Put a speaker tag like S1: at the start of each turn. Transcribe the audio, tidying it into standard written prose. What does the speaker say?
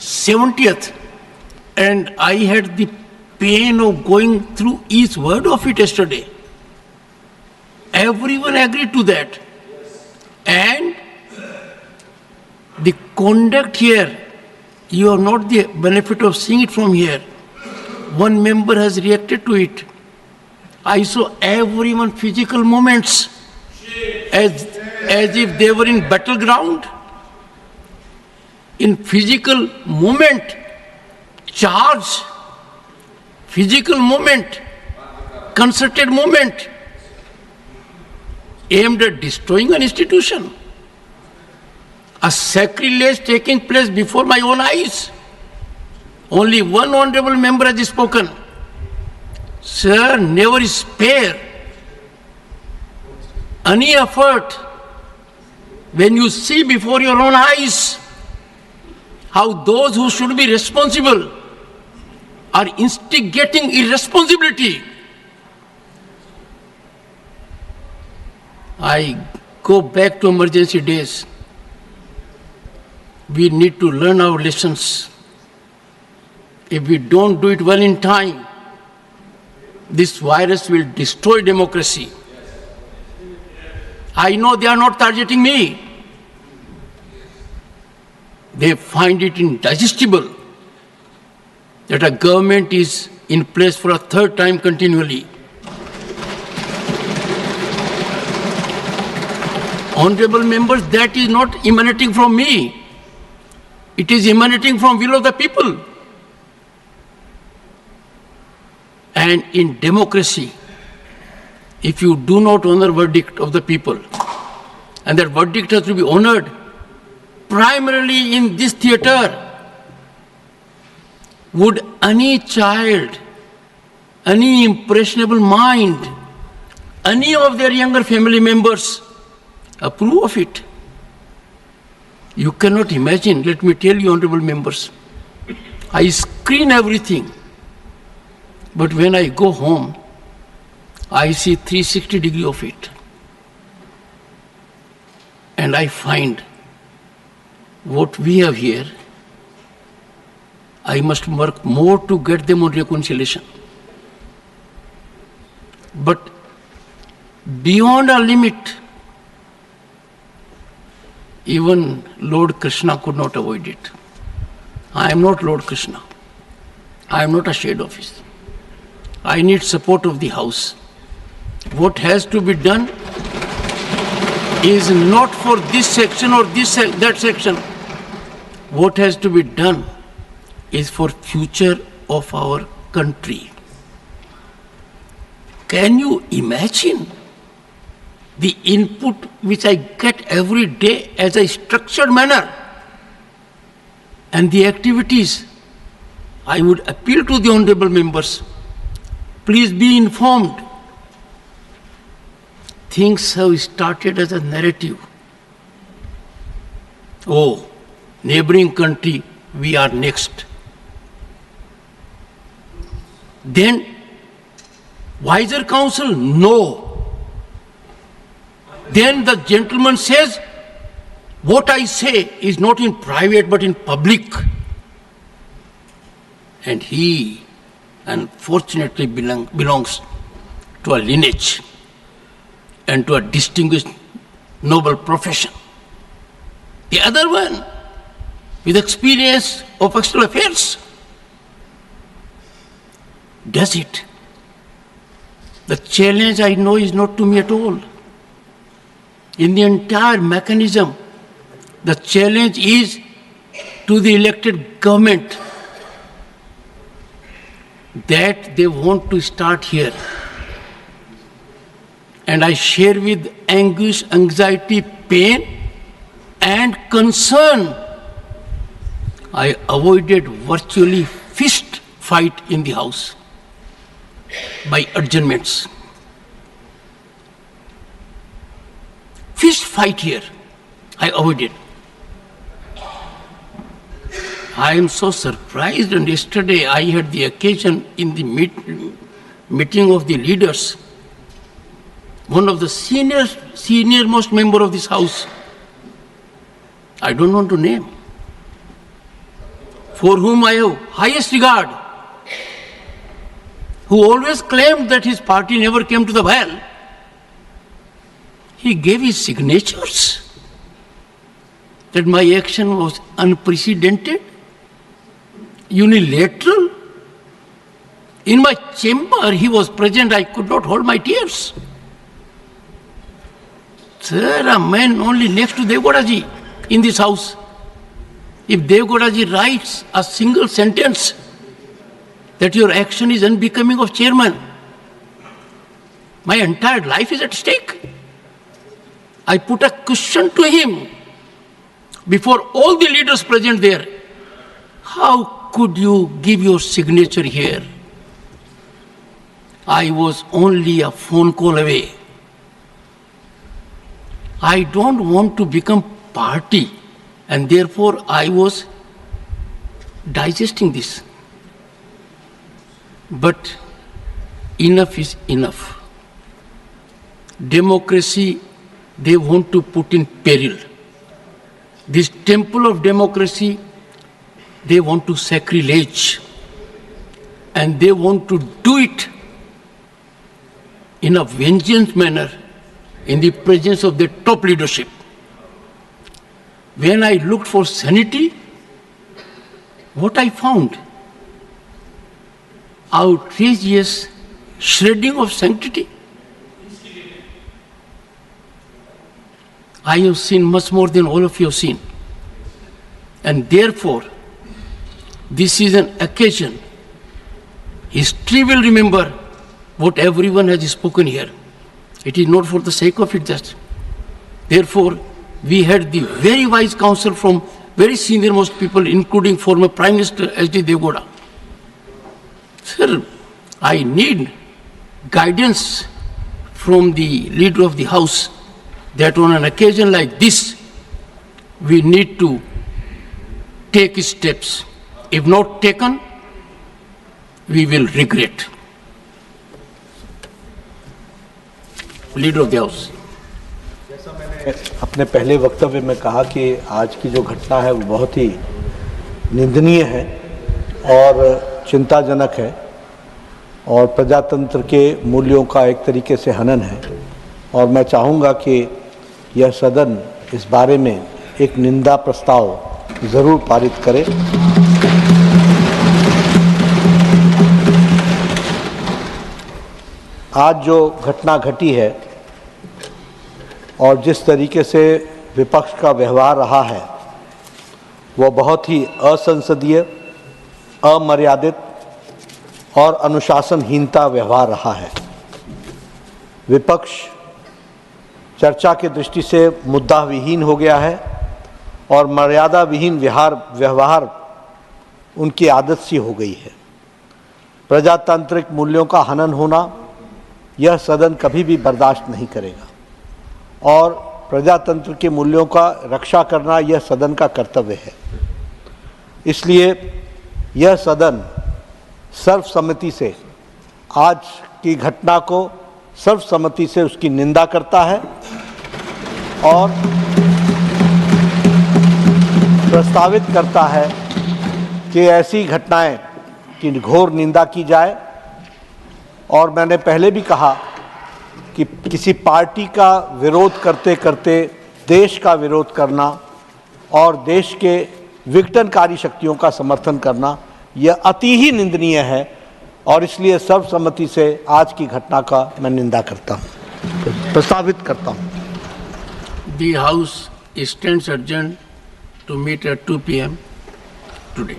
S1: 70th, and I had the pain of going through each word of it yesterday. Everyone agreed to that. And the conduct here, you have not the benefit of seeing it from here. One member has reacted to it. I saw everyone physical movements as if they were in battleground. In physical movement, charge, physical movement, concerted movement, aimed at destroying an institution. A sacrilege taking place before my own eyes. Only one honorable member has spoken. Sir, never spare any effort when you see before your own eyes how those who should be responsible are instigating irresponsibility. I go back to emergency days. We need to learn our lessons. If we don't do it well in time, this virus will destroy democracy. I know they are not targeting me. They find it indigestible that a government is in place for a third time continually. Honorable members, that is not emanating from me. It is emanating from will of the people. And in democracy, if you do not honor verdict of the people, and that verdict has to be honored primarily in this theater, would any child, any impressionable mind, any of their younger family members approve of it? You cannot imagine. Let me tell you, honorable members, I screen everything. But when I go home, I see 360 degrees of it. And I find what we have here, I must work more to get them on reconciliation. But beyond a limit, even Lord Krishna could not avoid it. I am not Lord Krishna. I am not a shade office. I need support of the House. What has to be done is not for this section or that section. What has to be done is for future of our country. Can you imagine the input which I get every day as a structured manner and the activities? I would appeal to the honorable members. Please be informed. Things have started as a narrative. Oh, neighboring country, we are next. Then, wiser counsel, no. Then the gentleman says, what I say is not in private but in public. And he, unfortunately, belongs to a lineage and to a distinguished noble profession. The other one, with experience of external affairs, does it. The challenge, I know, is not to me at all. In the entire mechanism, the challenge is to the elected government that they want to start here. And I share with anguish, anxiety, pain, and concern. I avoided virtually fist fight in the House by adjournments. Fist fight here, I avoided. I am so surprised, and yesterday I had the occasion in the meeting of the leaders. One of the senior-most member of this House, I don't want to name, for whom I have highest regard, who always claimed that his party never came to the well, he gave his signatures that my action was unprecedented, unilateral. In my chamber, he was present, I could not hold my tears. Sir, a man only next to Devgowdaji in this house. If Devgowdaji writes a single sentence that your action is unbecoming of chairman, my entire life is at stake. I put a question to him before all the leaders present there. How could you give your signature here? I was only a phone call away. I don't want to become party, and therefore I was digesting this. But enough is enough. Democracy, they want to put in peril. This temple of democracy, they want to sacrilege. And they want to do it in a vengeance manner in the presence of the top leadership. When I looked for sanity, what I found? Outrageous shredding of sanctity. I have seen much more than all of you have seen. And therefore, this is an occasion. History will remember what everyone has spoken here. It is not for the sake of it just. Therefore, we had the very wise counsel from very senior most people, including former Prime Minister H.D. Devgowda. Sir, I need guidance from the leader of the House that on an occasion like this, we need to take steps. If not taken, we will regret. Leader of the House.
S2: जैसा मैंने अपने पहले वक्तव्य में कहा कि आज की जो घटना है वो बहुत ही निंदनीय है और चिंताजनक है और प्रजातंत्र के मूल्यों का एक तरीके से हनन है, और मैं चाहूँगा कि यह सदन इस बारे में एक निंदा प्रस्ताव ज़रूर पारित करे। आज जो घटना घटी है और जिस तरीके से विपक्ष का व्यवहार रहा है वो बहुत ही असंसदीय, अमर्यादित और अनुशासनहीनता व्यवहार रहा है। विपक्ष चर्चा की दृष्टि से मुद्दा विहीन हो गया है और मर्यादा विहीन व्यवहार उनकी आदत सी हो गई है। प्रजातांत्रिक मूल्यों का हनन होना यह सदन कभी भी बर्दाश्त नहीं करेगा और प्रजातंत्र के मूल्यों का रक्षा करना यह सदन का कर्तव्य है। इसलिए यह सदन सर्वसम्मति से आज की घटना को सर्वसम्मति से उसकी निंदा करता है और प्रस्तावित करता है कि ऐसी घटनाएं की घोर निंदा की जाए। और मैंने पहले भी कहा कि किसी पार्टी का विरोध करते करते देश का विरोध करना और देश के विघटनकारी शक्तियों का समर्थन करना यह अति ही निंदनीय है और इसलिए सर्वसम्मति से आज की घटना का मैं निंदा करता हूं, प्रस्तावित करता हूं।
S1: The House stands adjourned to meet at 2 p.m. today.